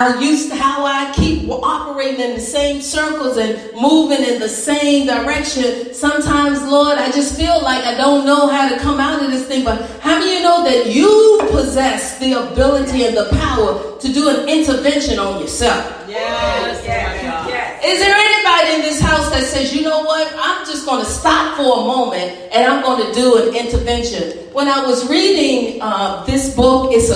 how I keep operating in the same circles and moving in the same direction. Sometimes, Lord, I just feel like I don't know how to come out of this thing. But how do you know that you possess the ability and the power to do an intervention on yourself? Yes. Is there anybody in this house that says, you know what, I'm just going to stop for a moment and I'm going to do an intervention? When I was reading this book, it's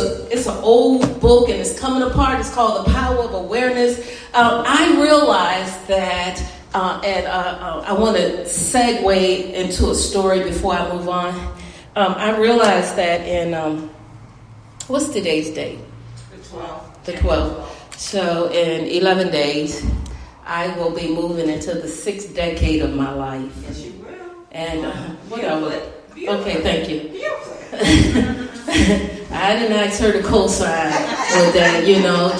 an old book and it's coming apart. It's called The Power of Awareness. I realized that, I want to segue into a story before I move on. I realized that in, what's today's date? The 12th. So in 11 days, I will be moving into the 6th decade of my life. Yes, you will. And, Okay, thank you. I didn't ask her to co-sign with that,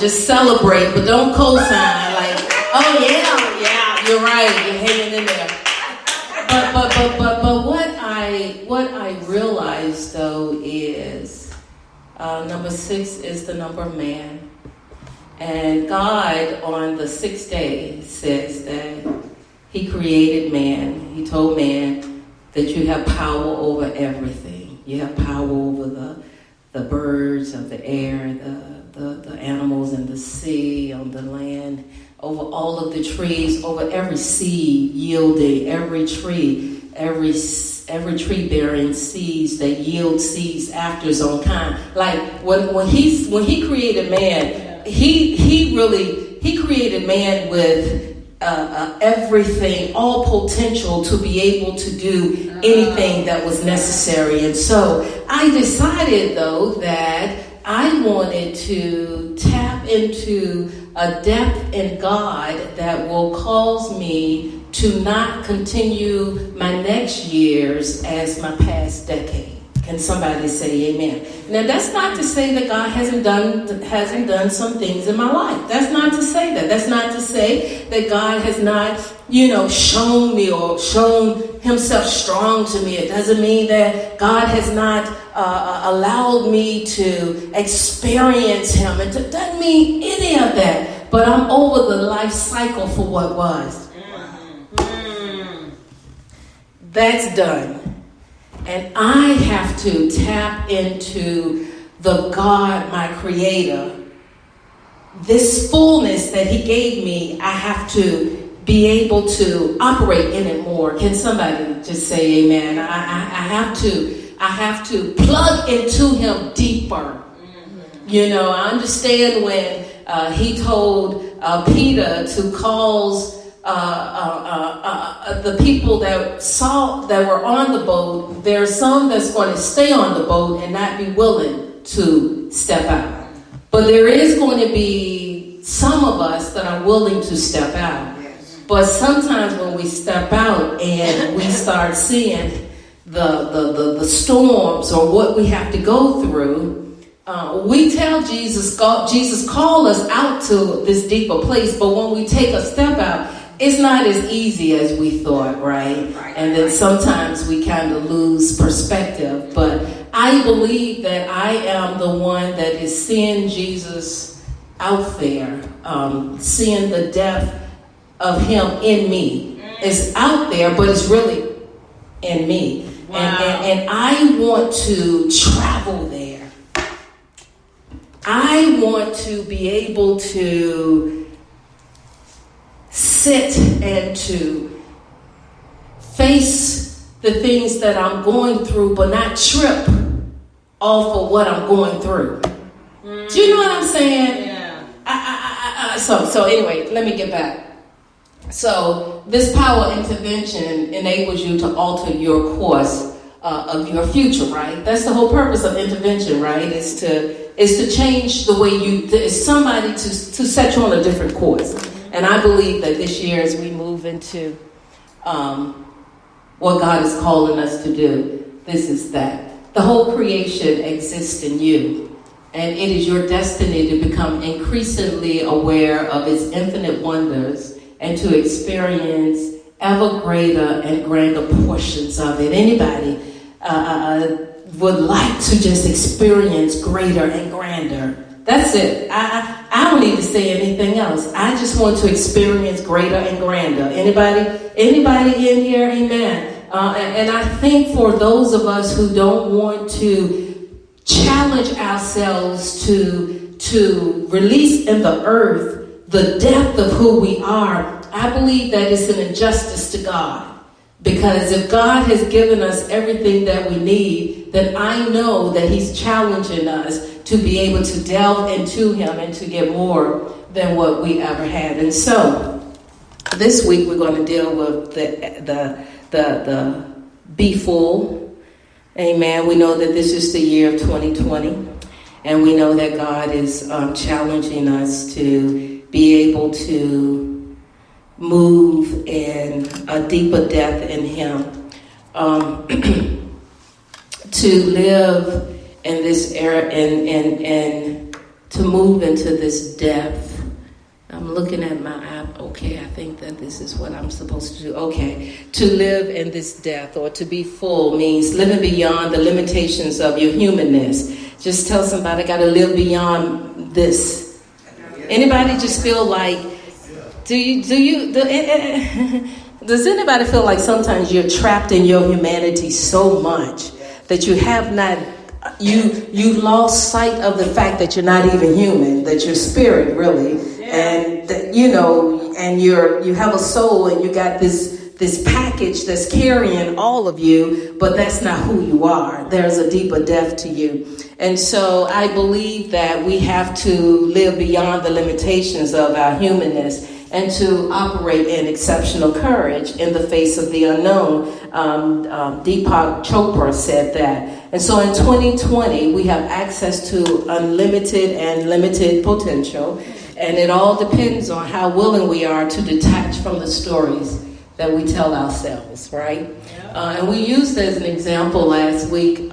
just celebrate, but don't co-sign like, oh yeah, you're right, you're hanging in there. But what I realized though is number 6 is the number of man. And God on the 6th day says that he created man. He told man that you have power over everything. You have power over the birds of the air, the animals in the sea, on the land, over all of the trees, over every seed yielding, every tree bearing seeds that yield seeds after its own kind. Like when he created man, he created man with everything, all potential to be able to do anything that was necessary. And so I decided, though, that I wanted to tap into a depth in God that will cause me to not continue my next years as my past decade. Can somebody say amen? Now, that's not to say that God hasn't done some things in my life. That's not to say that. That's not to say that God has not, shown me or shown himself strong to me. It doesn't mean that God has not allowed me to experience him. It doesn't mean any of that. But I'm over the life cycle for what was. That's done. And I have to tap into the God, my creator. This fullness that he gave me, I have to be able to operate in it more. Can somebody just say amen? I have to plug into him deeper. I understand when he told Peter to cause the people that were on the boat, there are some that's going to stay on the boat and not be willing to step out. But there is going to be some of us that are willing to step out. But sometimes when we step out and we start seeing the storms or what we have to go through, we tell Jesus call us out to this deeper place. But when we take a step out, it's not as easy as we thought, right? And then sometimes we kind of lose perspective. But I believe that I am the one that is seeing Jesus out there, seeing the depth of him in me. It's out there, but it's really in me. Wow. And I want to travel there. I want to be able to sit and to face the things that I'm going through, but not trip off of what I'm going through. Do you know what I'm saying? Yeah. So anyway, let me get back. So this power intervention enables you to alter your course of your future, right? That's the whole purpose of intervention, right? Is to change the way is somebody to set you on a different course. And I believe that this year, as we move into what God is calling us to do, this is that. The whole creation exists in you. And it is your destiny to become increasingly aware of its infinite wonders and to experience ever greater and grander portions of it. Anybody would like to just experience greater and grander? That's it. I I don't need to say anything else. I just want to experience greater and grander. Anybody in here? Amen. And I think for those of us who don't want to challenge ourselves to release in the earth the depth of who we are, I believe that it's an injustice to God. Because if God has given us everything that we need, then I know that He's challenging us to be able to delve into Him and to get more than what we ever had. And so, this week we're going to deal with the be full. Amen. We know that this is the year of 2020, and we know that God is challenging us to be able to move in a deeper depth in Him, to live in this era and to move into this depth. I'm looking at my app. Okay, I think that this is what I'm supposed to do. Okay, to live in this depth or to be full means living beyond the limitations of your humanness. Just tell somebody, I got to live beyond this. Anybody just feel like, does anybody feel like sometimes you're trapped in your humanity so much that you have not, you lost sight of the fact that you're not even human, that you're spirit really, and that, and you have a soul and you got this package that's carrying all of you, but that's not who you are. There's a deeper depth to you. And so I believe that we have to live beyond the limitations of our humanness and to operate in exceptional courage in the face of the unknown. Deepak Chopra said that. And so in 2020, we have access to unlimited and limited potential. And it all depends on how willing we are to detach from the stories that we tell ourselves, right? And we used as an example last week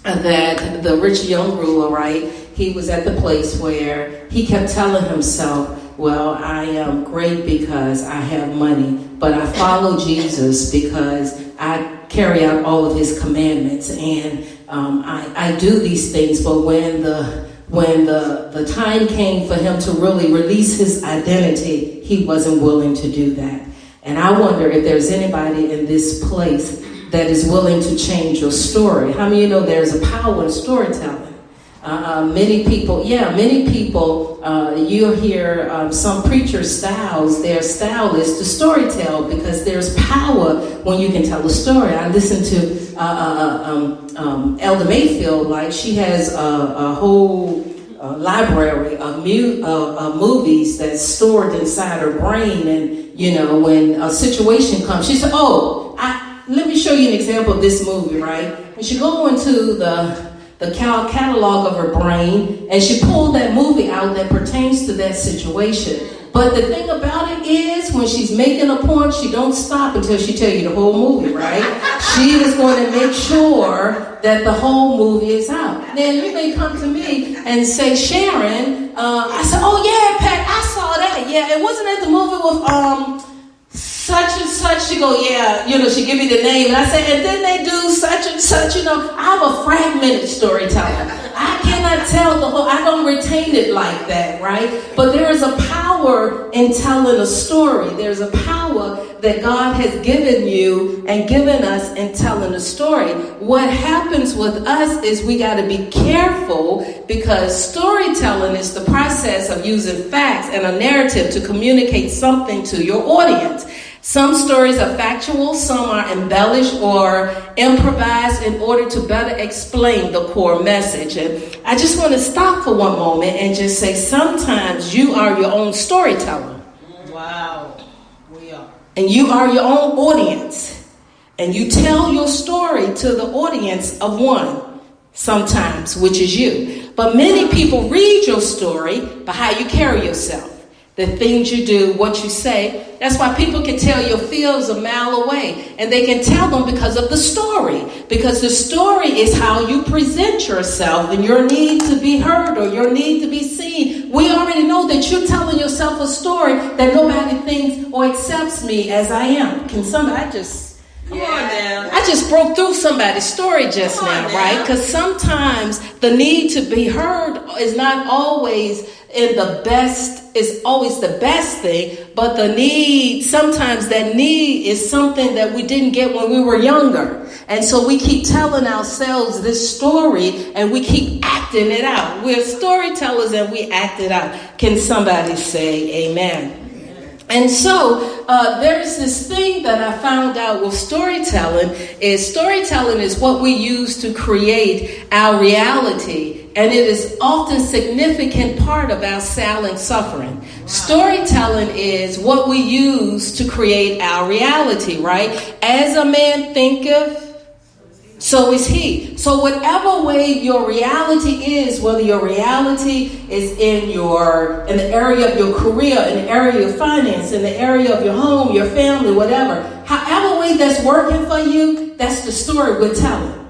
that the rich young ruler, right? He was at the place where he kept telling himself, well, I am great because I have money, but I follow Jesus because I carry out all of His commandments, and I do these things. But when the time came for him to really release his identity, he wasn't willing to do that. And I wonder if there's anybody in this place that is willing to change your story. How many of you know there's a power in storytelling? Many people, you'll hear some preachers' styles, their style is to storytell because there's power when you can tell a story. I listened to Elder Mayfield, like she has a whole library of movies that's stored inside her brain, and when a situation comes, she said, let me show you an example of this movie, right? And she go into the catalog of her brain, and she pulled that movie out that pertains to that situation. But the thing about it is, when she's making a point, she don't stop until she tell you the whole movie, right? She is going to make sure that the whole movie is out. Then you may come to me and say, Sharon, I said, oh yeah, Pat, I saw that. Yeah, it wasn't at the movie with such and such. She go, yeah, she give me the name. And I say, and then they do such and such, I have a fragmented storyteller. I cannot tell the whole, I don't retain it like that, right? But there is a power in telling a story. There's a power that God has given you and given us in telling a story. What happens with us is we got to be careful, because storytelling is the process of using facts and a narrative to communicate something to your audience. Some stories are factual, some are embellished or improvised in order to better explain the core message. And I just want to stop for one moment and just say, sometimes you are your own storyteller. Wow, we are. And you are your own audience. And you tell your story to the audience of one, sometimes, which is you. But many people read your story by how you carry yourself. The things you do, what you say. That's why people can tell your feels a mile away. And they can tell them because of the story. Because the story is how you present yourself and your need to be heard or your need to be seen. We already know that you're telling yourself a story that nobody thinks or accepts me as I am. Can somebody Come on now. I just broke through somebody's story just now, right? Because sometimes the need to be heard is not always in the best is always the best thing, but the need, sometimes that need is something that we didn't get when we were younger. And so we keep telling ourselves this story and we keep acting it out. We're storytellers and we act it out. Can somebody say amen? And so there's this thing that I found out with storytelling is what we use to create our reality. And it is often a significant part of our silent suffering. Storytelling is what we use to create our reality, right? As a man thinketh, so is he. So whatever way your reality is, whether your reality is in the area of your career, in the area of finance, in the area of your home, your family, whatever, however way that's working for you, that's the story we're telling.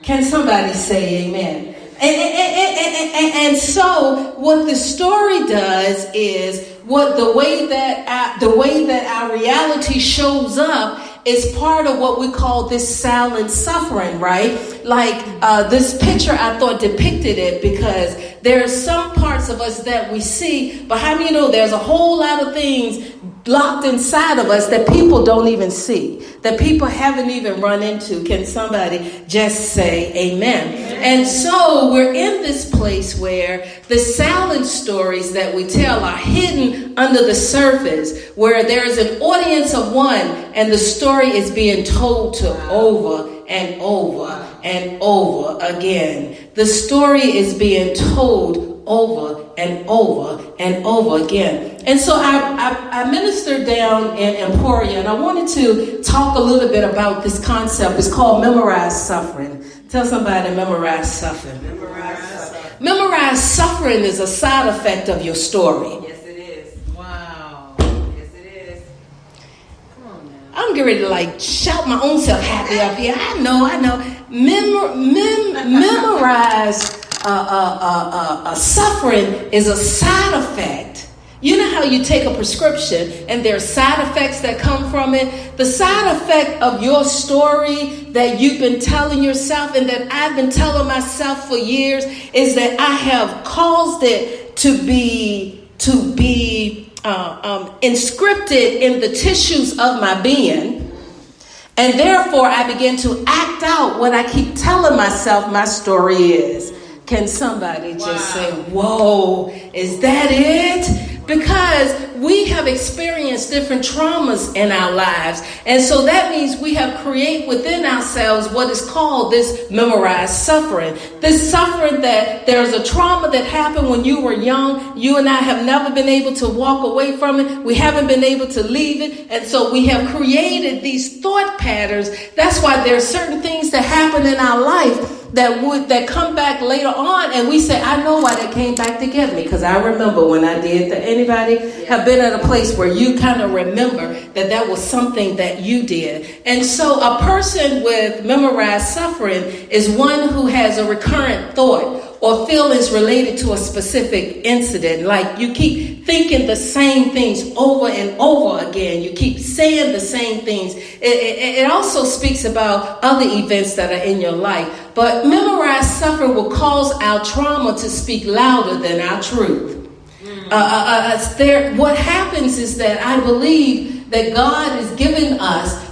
Can somebody say amen? And so what the story does is the way that our reality shows up is part of what we call this silent suffering, right? Like this picture I thought depicted it, because there are some parts of us that we see, but how many know there's a whole lot of things locked inside of us that people don't even see, that people haven't even run into? Can somebody just say amen? And so we're in this place where the silent stories that we tell are hidden under the surface, where there is an audience of one and the story is being told to over and over and over again. The story is being told over and over and over again. And so I ministered down in Emporia, and I wanted to talk a little bit about this concept. It's called memorized suffering. Tell somebody, memorized suffering. Memorized suffering is a side effect of your story. Yes, it is. Wow. Yes, it is. Come on now. I'm getting ready to shout my own self happy up here. I know. Memorized suffering is a side effect. You know how you take a prescription and there are side effects that come from it? The side effect of your story that you've been telling yourself and that I've been telling myself for years is that I have caused it to be inscripted in the tissues of my being. And therefore, I begin to act out what I keep telling myself my story is. Can somebody just say, whoa, is that it? Because we have experienced different traumas in our lives. And so that means we have created within ourselves what is called this memorized suffering. This suffering that there's a trauma that happened when you were young. You and I have never been able to walk away from it. We haven't been able to leave it. And so we have created these thought patterns. That's why there are certain things that happen in our life that come back later on, and we say, I know why they came back to get me, because I remember when I did that. Anybody have been at a place where you kind of remember that was something that you did? And so a person with memorized suffering is one who has a recurrent thought or feelings related to a specific incident. Like you keep thinking the same things over and over again. You keep saying the same things. It also speaks about other events that are in your life. But memorized suffering will cause our trauma to speak louder than our truth. What happens is that I believe that God is giving us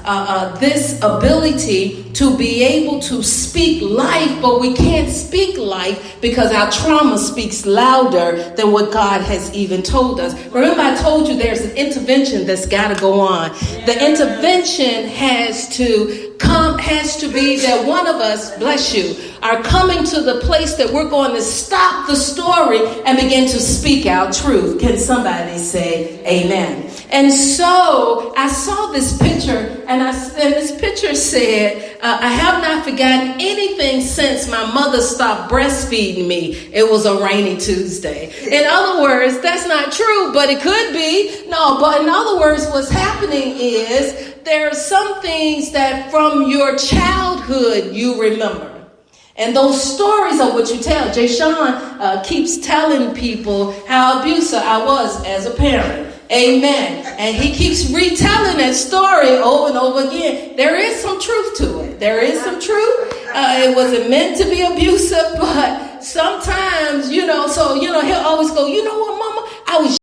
this ability to be able to speak life, but we can't speak life because our trauma speaks louder than what God has even told us. Remember, I told you there's an intervention that's got to go on. The intervention has to be that one of us, bless you, are coming to the place that we're going to stop the story and begin to speak our truth. Can somebody say amen? And so I saw this picture, and this picture said, I have not forgotten anything since my mother stopped breastfeeding me. It was a rainy Tuesday. In other words, that's not true, but it could be. No, but in other words, what's happening is there are some things that from your childhood you remember. And those stories are what you tell. Jay Sean keeps telling people how abusive I was as a parent. Amen. And he keeps retelling that story over and over again. There is some truth to it. There is some truth. It wasn't meant to be abusive, but But sometimes, so, he'll always go, you know what, mama, I was